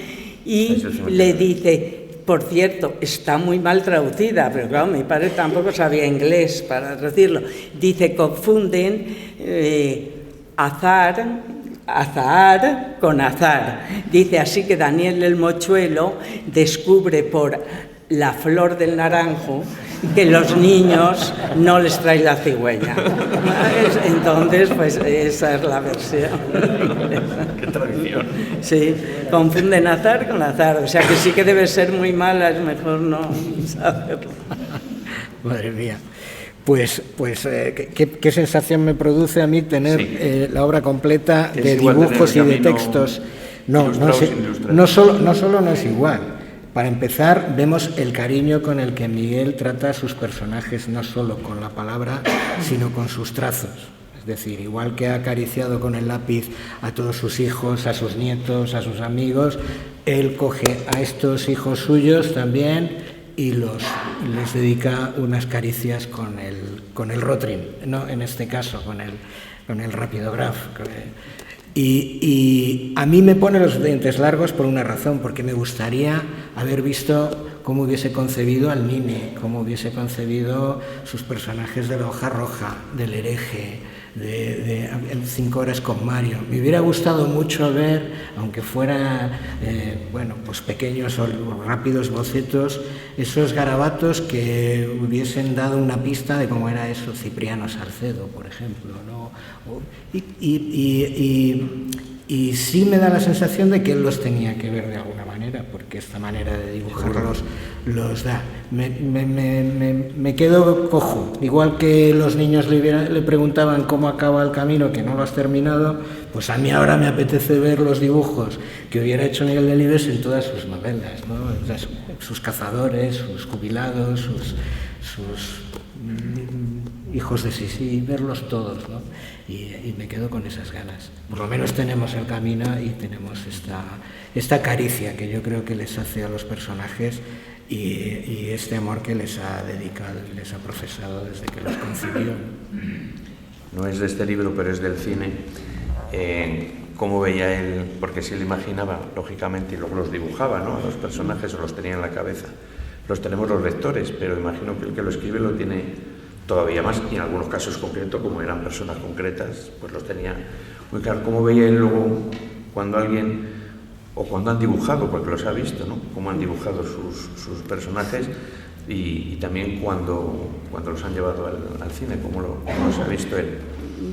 y le dice, por cierto, está muy mal traducida, pero claro, mi padre tampoco sabía inglés para decirlo. Dice, confunden azar con azar. Dice, así que Daniel el Mochuelo descubre por la flor del naranjo que los niños no les trae la cigüeña. Entonces, pues esa es la versión. ¡Qué tradición! Sí, confunden azar con azar, o sea que sí que debe ser muy mala, es mejor no saberlo. Madre mía. Pues ¿qué sensación me produce a mí tener la obra completa de dibujos y de textos? No solo no es igual. Para empezar, vemos el cariño con el que Miguel trata a sus personajes, no solo con la palabra, sino con sus trazos. Es decir, igual que ha acariciado con el lápiz a todos sus hijos, a sus nietos, a sus amigos, él coge a estos hijos suyos también y les dedica unas caricias con el Rotring, ¿no? En este caso, con el Rapidograph. Y a mí me pone los dientes largos por una razón, porque me gustaría haber visto cómo hubiese concebido al Nini, cómo hubiese concebido sus personajes de la hoja roja, del hereje, de 5 horas con Mario. Me hubiera gustado mucho ver, aunque fuera pues pequeños o rápidos bocetos, esos garabatos que hubiesen dado una pista de cómo era eso Cipriano Salcedo, por ejemplo, ¿no? Y sí me da la sensación de que él los tenía que ver de alguna manera, porque esta manera de dibujarlos los da. Me quedo cojo. Igual que los niños le preguntaban cómo acaba el camino, que no lo has terminado, pues a mí ahora me apetece ver los dibujos que hubiera hecho Miguel Delibes en todas sus novelas, ¿no? Sus cazadores, sus jubilados, sus hijos de Sisi, verlos todos, ¿no? Y me quedo con esas ganas. Por lo menos tenemos el camino y tenemos esta caricia que yo creo que les hace a los personajes y este amor que les ha dedicado, les ha profesado desde que los concibió. No es de este libro, pero es del cine. ¿Cómo veía él? Porque si él imaginaba, lógicamente, y luego los dibujaba, ¿no? A los personajes o los tenía en la cabeza. Los tenemos los lectores, pero imagino que el que lo escribe lo tiene todavía más, y en algunos casos concretos, como eran personas concretas, pues los tenía muy claro. ¿Cómo veía él luego cuando alguien, o cuando han dibujado, porque los ha visto, ¿no? Cómo han dibujado sus personajes y también cuando los han llevado al cine, cómo los ha visto él.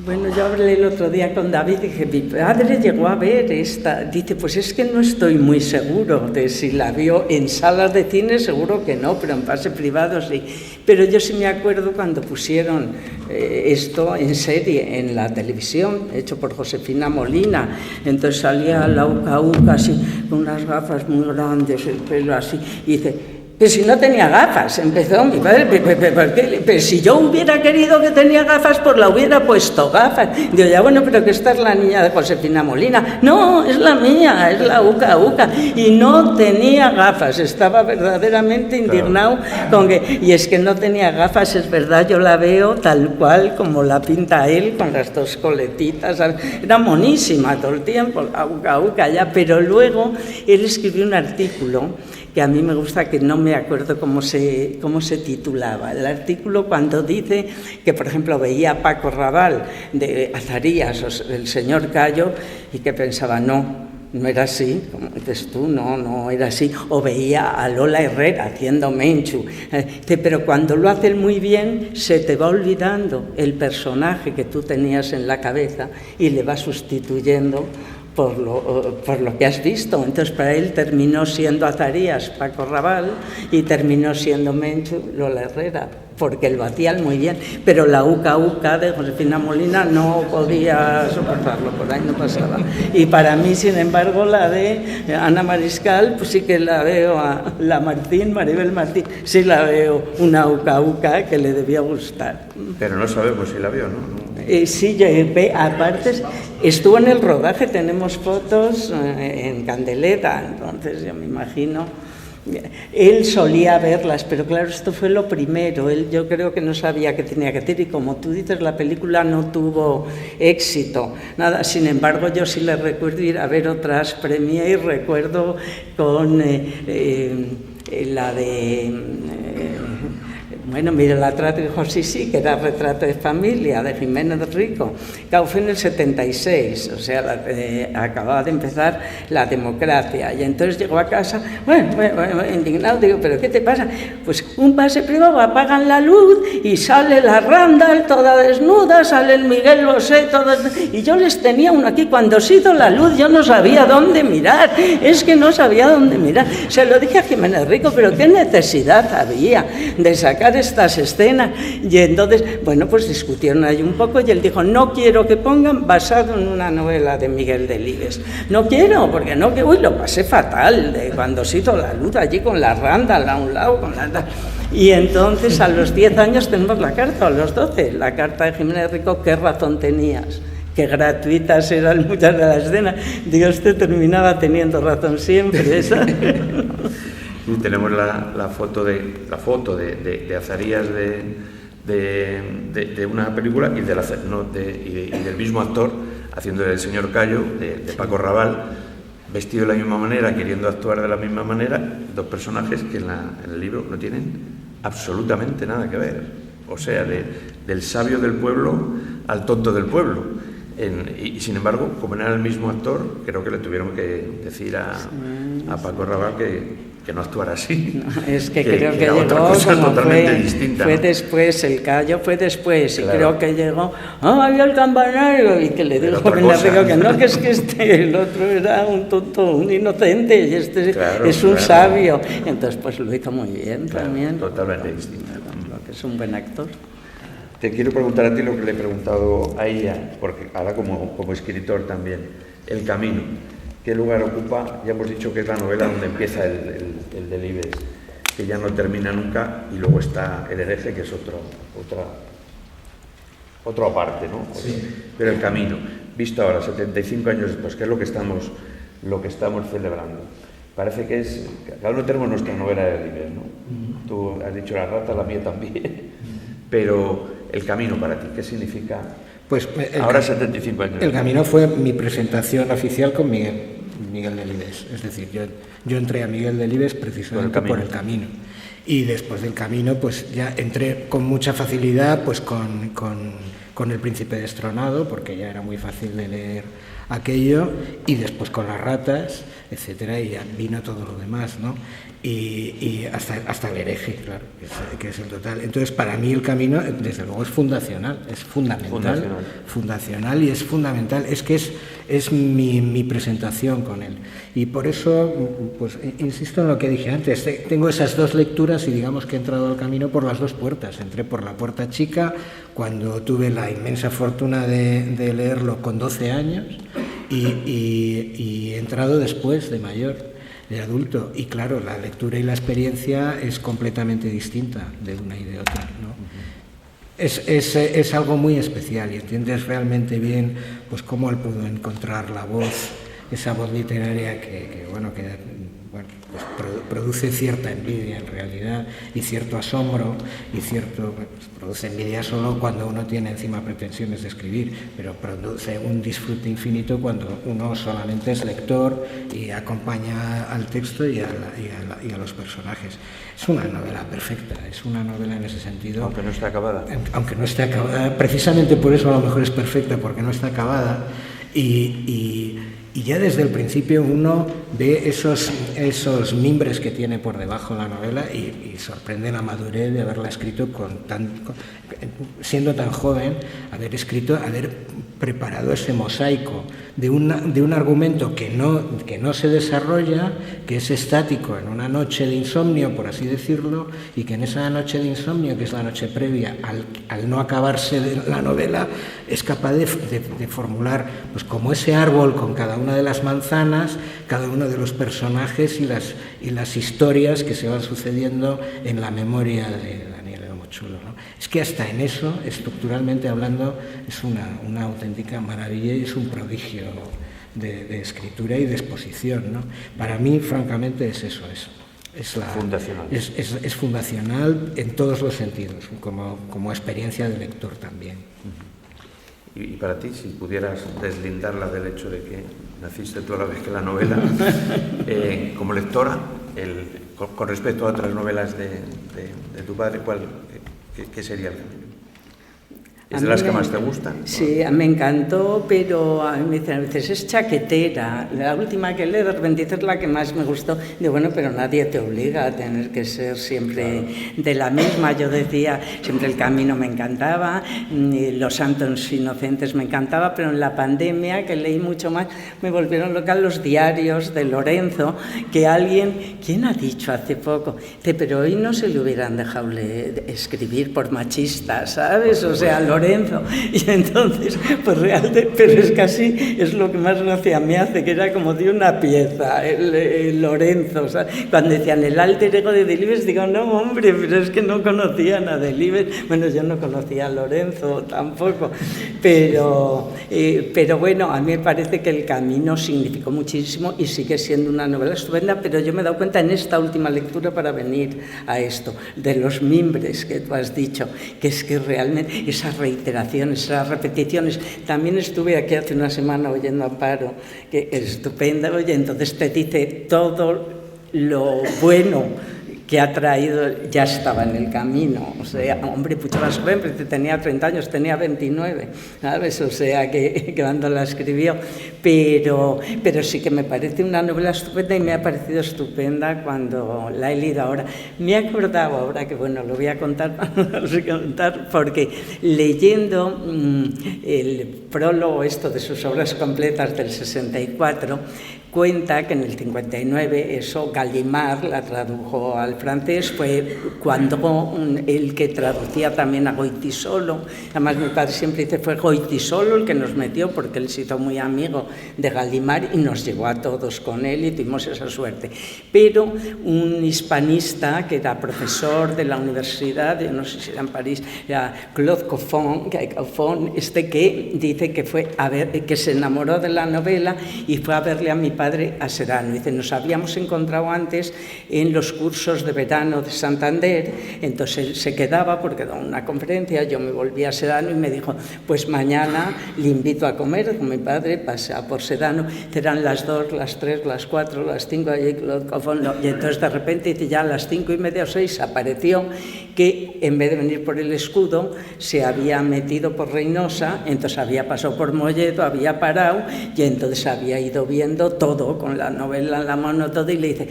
Bueno, yo hablé el otro día con David y dije, mi padre llegó a ver esta. Dice, pues es que no estoy muy seguro de si la vio en salas de cine, seguro que no, pero en pase privado sí. Pero yo sí me acuerdo cuando pusieron esto en serie, en la televisión, hecho por Josefina Molina. Entonces salía la Uca así, con unas gafas muy grandes, el pelo así, y dice... Pero si no tenía gafas, empezó mi padre, pero si yo hubiera querido que tenía gafas, pues la hubiera puesto gafas. Digo, ya bueno, pero que esta es la niña de Josefina Molina. No, es la mía, es la Uca. Y no tenía gafas, estaba verdaderamente indignado con que... Y es que no tenía gafas, es verdad, yo la veo tal cual como la pinta él, con las dos coletitas. Era monísima todo el tiempo, la Uca ya. Pero luego él escribió un artículo que a mí me gusta, que no me acuerdo cómo se titulaba. El artículo cuando dice que, por ejemplo, veía a Paco Raval de Azarías, o el señor Cayo, y que pensaba, no era así, como dices tú, no era así. O veía a Lola Herrera haciendo Menchu. Pero cuando lo hacen muy bien, se te va olvidando el personaje que tú tenías en la cabeza y le va sustituyendo por lo que has visto. Entonces para él terminó siendo Azarías Paco Raval y terminó siendo Menchu Lola Herrera, porque lo hacían muy bien, pero la Uca de Josefina Molina no podía soportarlo, por ahí no pasaba. Y para mí, sin embargo, la de Ana Mariscal, pues sí que la veo, a la Maribel Martín, sí la veo una Uca que le debía gustar. Pero no sabemos si la vio, ¿no? Sí, aparte estuvo en el rodaje, tenemos fotos en Candeleta, entonces yo me imagino. Él solía verlas, pero claro, esto fue lo primero. Él, yo creo que no sabía qué tenía que hacer y, como tú dices, la película no tuvo éxito. Nada, sin embargo, yo sí le recuerdo ir a ver otras premias y recuerdo con la de... Bueno, mira, la trata de José, sí, que era Retrato de familia, de Jiménez Rico. Claro, fue en el 76, o sea, acababa de empezar la democracia. Y entonces llegó a casa, bueno, indignado, digo, ¿pero qué te pasa? Pues un pase privado, apagan la luz y sale la Randall toda desnuda, sale el Miguel Bosé, y yo les tenía uno aquí. Cuando se hizo la luz, yo no sabía dónde mirar, es que no sabía dónde mirar. Se lo dije a Jiménez Rico, pero ¿qué necesidad había de sacar estas escenas? Y entonces, bueno, pues discutieron ahí un poco y él dijo, no quiero que pongan basado en una novela de Miguel Delibes. No quiero, porque no, que uy, lo pasé fatal de cuando se hizo la luz allí con la Randall a un lado, con la... Y entonces a los 10 años tenemos la carta, o a los 12, la carta de Jiménez Rico, ¿qué razón tenías? Que gratuitas eran muchas de las escenas. Digo, usted terminaba teniendo razón siempre, ¿esa? Y tenemos la foto de Azarías de una película y del mismo actor haciendo el señor Cayo, de Paco Raval, vestido de la misma manera, queriendo actuar de la misma manera, dos personajes que en el libro no tienen absolutamente nada que ver. O sea, del sabio del pueblo al tonto del pueblo. Y sin embargo, como era el mismo actor, creo que le tuvieron que decir a Paco Raval que no actuara así. No, es que creo que llegó como fue después, el Cayo fue después, claro. Y creo que llegó, había el campanario, y que le dijo que no, que es que el otro era un tonto, un inocente, y este es un sabio. Entonces, pues lo hizo muy bien, claro, también. Totalmente distinto. Lo que es un buen actor. Te quiero preguntar a ti lo que le he preguntado a ella, porque ahora como escritor también, El camino. ¿Qué lugar ocupa? Ya hemos dicho que es la novela donde empieza el Delibes, que ya no termina nunca, y luego está El hereje, que es otro aparte, ¿no? Sí. Pero El camino, visto ahora, 75 años después, que es lo que estamos celebrando. Parece que es... Cada uno tenemos nuestra novela de Delibes, ¿no? Tú has dicho La rata, la mía también. Pero El camino para ti, ¿qué significa? Pues ahora 75 años. El camino fue mi presentación oficial con Miguel Delibes. Es decir, yo entré a Miguel Delibes precisamente por el camino. Y después del camino, pues ya entré con mucha facilidad pues con El príncipe destronado, porque ya era muy fácil de leer aquello, y después con las ratas, etcétera, y ya vino todo lo demás, ¿no? Y hasta el hereje, claro, que es el total. Entonces, para mí el camino, desde luego, es fundacional, es fundamental, fundacional y es fundamental. Es que es mi presentación con él. Y por eso, pues, insisto en lo que dije antes, tengo esas dos lecturas y digamos que he entrado al camino por las dos puertas. Entré por la puerta chica, cuando tuve la inmensa fortuna de leerlo con 12 años, y he entrado después, de mayor, de adulto, y claro, la lectura y la experiencia es completamente distinta de una y de otra, ¿no? Es algo muy especial y entiendes realmente bien pues cómo él pudo encontrar la voz, esa voz literaria que pues produce cierta envidia en realidad y cierto asombro y produce envidia solo cuando uno tiene encima pretensiones de escribir, pero produce un disfrute infinito cuando uno solamente es lector y acompaña al texto y a los personajes. Es una novela perfecta, es una novela en ese sentido. Aunque no esté acabada. Aunque no esté acabada, precisamente por eso a lo mejor es perfecta, porque no está acabada. Y ya desde el principio uno ve esos mimbres que tiene por debajo la novela y sorprende la madurez de haberla escrito siendo tan joven, haber preparado ese mosaico de un argumento que no se desarrolla, que es estático en una noche de insomnio, por así decirlo, y que en esa noche de insomnio, que es la noche previa, al no acabarse la novela, es capaz de formular pues como ese árbol con cada una de las manzanas, cada uno de los personajes y las historias que se van sucediendo en la memoria de Daniel Mochulo, ¿no? Es que hasta en eso, estructuralmente hablando, es una auténtica maravilla y es un prodigio de escritura y de exposición, ¿no? Para mí, francamente, es eso. Fundacional. Es fundacional en todos los sentidos, como experiencia de lector también. Y para ti, si pudieras deslindarla del hecho de que naciste tú a la vez que la novela, como lectora, con respecto a otras novelas de tu padre, ¿qué sería el camino? ¿Es de las que más te gustan? Sí, me encantó, pero a mí me dicen a veces es chaquetera. La última que leí, de repente es la que más me gustó. Digo, bueno, pero nadie te obliga a tener que ser siempre de la misma. Yo decía, siempre El camino me encantaba, Los santos inocentes me encantaba, pero en la pandemia, que leí mucho más, me volvieron loca los diarios de Lorenzo, que ¿quién ha dicho hace poco? Dice, pero hoy no se le hubieran dejado escribir por machista, ¿sabes? O sea, Lorenzo. Y entonces, pues realmente, pero es que así es lo que más gracia me hace, que era como de una pieza, el Lorenzo. O sea, cuando decían el alter ego de Delibes, digo, no, hombre, pero es que no conocían a Delibes. Bueno, yo no conocía a Lorenzo tampoco, pero bueno, a mí me parece que El camino significó muchísimo y sigue siendo una novela estupenda, pero yo me he dado cuenta en esta última lectura para venir a esto, de los mimbres que tú has dicho, que es que realmente esas reiteraciones, esas repeticiones. También estuve aquí hace una semana oyendo a Amparo, que es estupenda, oye, entonces te dice todo lo bueno que ha traído, ya estaba en el camino. O sea, hombre, mucho más joven, porque tenía 30 años, tenía 29, ¿sabes? O sea, que cuando la escribió. Pero sí que me parece una novela estupenda y me ha parecido estupenda cuando la he leído ahora. Me he acordado ahora que, bueno, lo voy a contar, porque leyendo el prólogo de sus obras completas del 64, cuenta que en el 59, Gallimard la tradujo al francés, fue cuando el que traducía también a Goytisolo, además mi padre siempre dice, fue Goytisolo el que nos metió, porque él se hizo muy amigo de Gallimard y nos llevó a todos con él y tuvimos esa suerte. Pero un hispanista que era profesor de la universidad, no sé si era en París, era Claude Coffon, que dice que se enamoró de la novela y fue a verle a mi padre a Serrano. Dice, nos habíamos encontrado antes en los cursos de verano de Santander, entonces él se quedaba porque daba una conferencia, yo me volví a Serrano y me dijo, pues mañana le invito a comer con mi padre, pasea por Serrano, eran las 2, las 3, las 4, las 5, y entonces de repente, ya a las 5:30 o 6 apareció, que en vez de venir por el escudo se había metido por Reynosa, entonces había pasado por Molledo, había parado y entonces había ido viendo todo con la novela en la mano, todo, y le dice: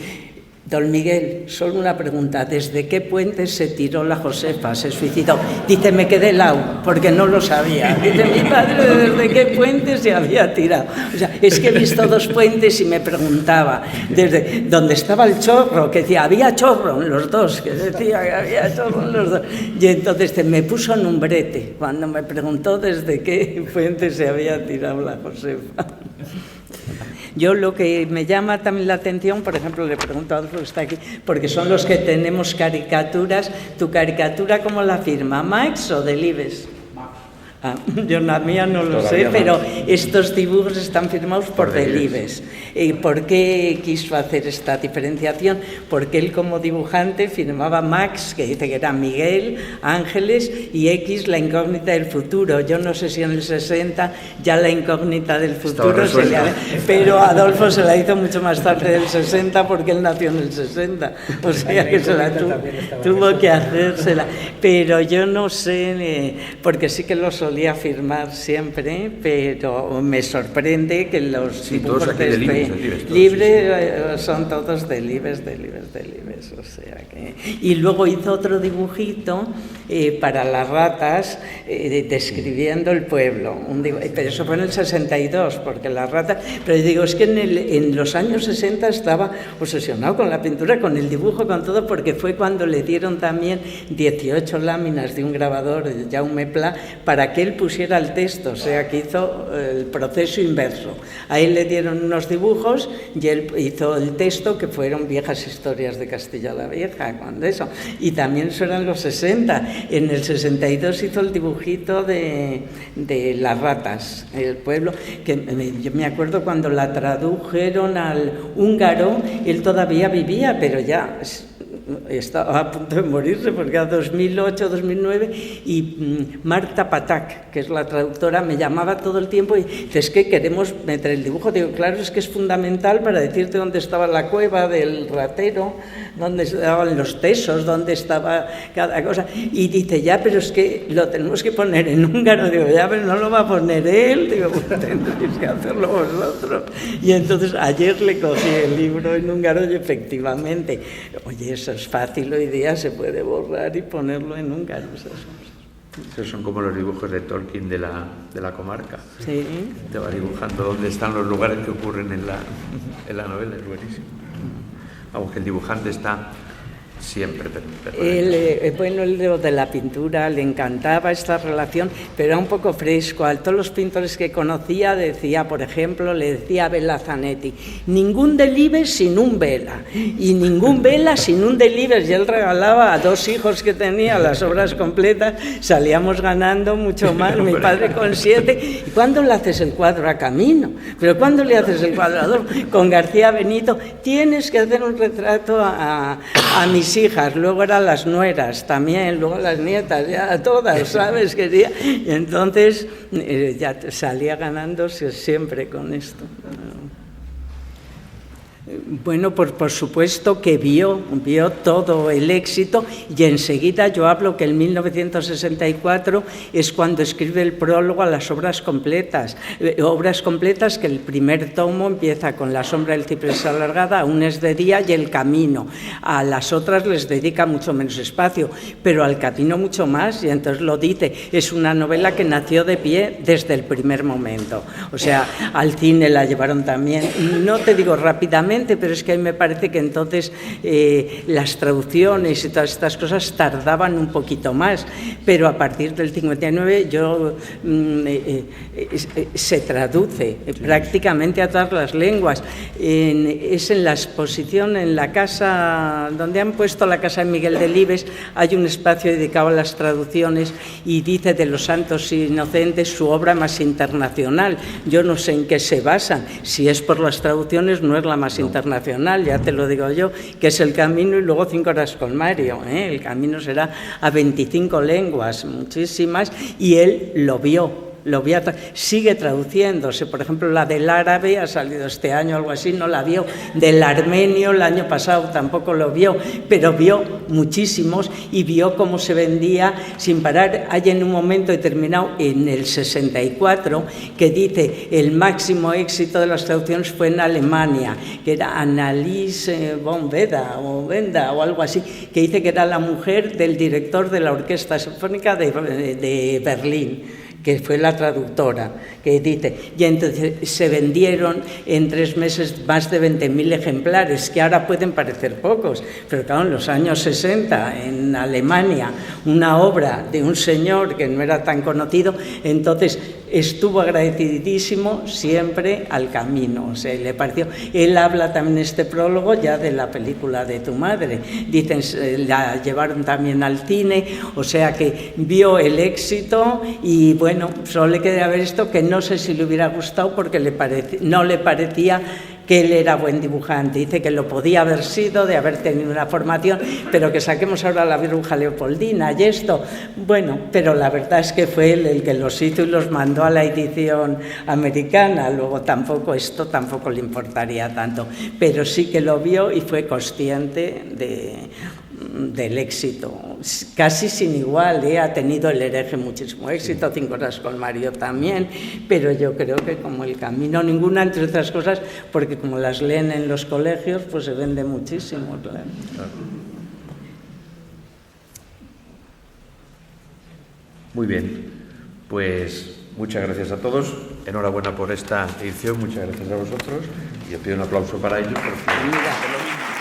Don Miguel, solo una pregunta, ¿desde qué puente se tiró la Josefa, se suicidó? Dice: me quedé helado, porque no lo sabía. Dice mi padre, ¿desde qué puente se había tirado? O sea, es que he visto 2 puentes y me preguntaba, desde donde estaba el chorro, que decía, había chorro en los 2, que decía que había chorro en los 2. Y entonces me puso en un brete cuando me preguntó desde qué puente se había tirado la Josefa. Yo lo que me llama también la atención, por ejemplo, le pregunto a Adolfo que está aquí, porque son los que tenemos caricaturas. ¿Tu caricatura cómo la firma? ¿Max o Delibes? Ah, yo la mía no lo sé, pero estos dibujos están firmados por Delibes. ¿Por qué quiso hacer esta diferenciación? Porque él como dibujante firmaba Max, que dice que era Miguel, Ángeles, y X, la incógnita del futuro. Yo no sé si en el 60 ya la incógnita del futuro se le ha... Pero Adolfo se la hizo mucho más tarde del 60 porque él nació en el 60. O sea que se la tuvo que hacérsela. Pero yo no sé, porque sí que lo solía firmar siempre, pero me sorprende que los dibujos de Libres son todos Delibes, o sea que... Y luego hizo otro dibujito para las ratas, describiendo el pueblo, pero eso fue en el 62, porque las ratas... Pero digo, es que en los años 60 estaba obsesionado con la pintura, con el dibujo, con todo, porque fue cuando le dieron también 18 láminas de un grabador, Jaume Pla, para que él pusiera el texto, o sea que hizo el proceso inverso. A él le dieron unos dibujos y él hizo el texto, que fueron Viejas historias de Castilla la Vieja, cuando eso. Y también eso eran los 60. En el 62 hizo el dibujito de las ratas, el pueblo, que yo me acuerdo cuando la tradujeron al húngaro, él todavía vivía, pero ya... estaba a punto de morirse porque era 2008, 2009, y Marta Patak, que es la traductora, me llamaba todo el tiempo y dice: es que queremos meter el dibujo. Digo, claro, es que es fundamental para decirte dónde estaba la cueva del ratero, dónde estaban los tesos, dónde estaba cada cosa. Y dice: ya, pero es que lo tenemos que poner en húngaro. Digo, ya, pero no lo va a poner él. Digo, pues tendréis que hacerlo vosotros. Y entonces ayer le cogí el libro en húngaro y efectivamente, oye, eso es fácil hoy día, se puede borrar y ponerlo en húngaro. Esos son como los dibujos de Tolkien de la comarca. Sí. Te va dibujando dónde están los lugares que ocurren en la novela, es buenísimo. Aunque el dibujante está siempre. Bueno, el de la pintura le encantaba esta relación, pero era un poco fresco. A todos los pintores que conocía decía, por ejemplo, le decía a Bela Zanetti: ningún Delibes sin un Vela, y ningún Vela sin un Delibes. Y él regalaba a 2 hijos que tenía las obras completas, salíamos ganando mucho más. Mi padre con 7. ¿Y cuándo le haces el cuadro a Camino? ¿Pero cuándo le haces el cuadro a Adolfo? Con García Benito, tienes que hacer un retrato a mis hijas, luego eran las nueras también, luego las nietas, ya todas, ¿sabes? Quería. Y entonces ya salía ganándose siempre con esto. Bueno, por supuesto que vio todo el éxito, y enseguida yo hablo que en 1964 es cuando escribe el prólogo a las obras completas que el primer tomo empieza con La sombra del ciprés alargada, Aún es de día y El camino. A las otras les dedica mucho menos espacio, pero al camino mucho más, y entonces lo dice, es una novela que nació de pie desde el primer momento. O sea, al cine la llevaron también, no te digo rápidamente, pero es que a mí me parece que entonces las traducciones y todas estas cosas tardaban un poquito más, pero a partir del 59 se traduce prácticamente a todas las lenguas. Es en la exposición, en la casa donde han puesto la casa de Miguel Delibes, hay un espacio dedicado a las traducciones, y dice de Los santos inocentes su obra más internacional. Yo no sé en qué se basan, si es por las traducciones no es la más internacional, ya te lo digo yo, que es El camino, y luego 5 horas con Mario, El camino será a 25 lenguas, muchísimas, y él lo vio sigue traduciéndose. Por ejemplo, la del árabe ha salido este año, algo así, no la vio. Del armenio el año pasado tampoco lo vio, pero vio muchísimos y vio cómo se vendía sin parar. Hay en un momento determinado, en el 64, que dice el máximo éxito de las traducciones fue en Alemania, que era Anneliese von Weda o algo así, que dice que era la mujer del director de la Orquesta Sinfónica de Berlín, que fue la traductora, que dice, y entonces se vendieron en 3 meses más de 20.000 ejemplares, que ahora pueden parecer pocos, pero claro, en los años 60, en Alemania, una obra de un señor que no era tan conocido, entonces estuvo agradecidísimo siempre al Camino, o sea, le pareció. Él habla también en este prólogo ya de la película de Tu madre, dicen, la llevaron también al cine, o sea que vio el éxito y bueno, solo le queda ver esto, que no sé si le hubiera gustado porque no le parecía que él era buen dibujante. Dice que lo podía haber sido, de haber tenido una formación, pero que saquemos ahora la Bruja Leopoldina y esto. Bueno, pero la verdad es que fue él el que los hizo y los mandó a la edición americana. Luego esto tampoco le importaría tanto, pero sí que lo vio y fue consciente del éxito, casi sin igual, ha tenido El hereje muchísimo éxito, 5 horas con Mario también, pero yo creo que como El Camino, ninguna, entre otras cosas, porque como las leen en los colegios, pues se vende muchísimo, claro. Muy bien, pues muchas gracias a todos, enhorabuena por esta edición, muchas gracias a vosotros y os pido un aplauso para ellos porque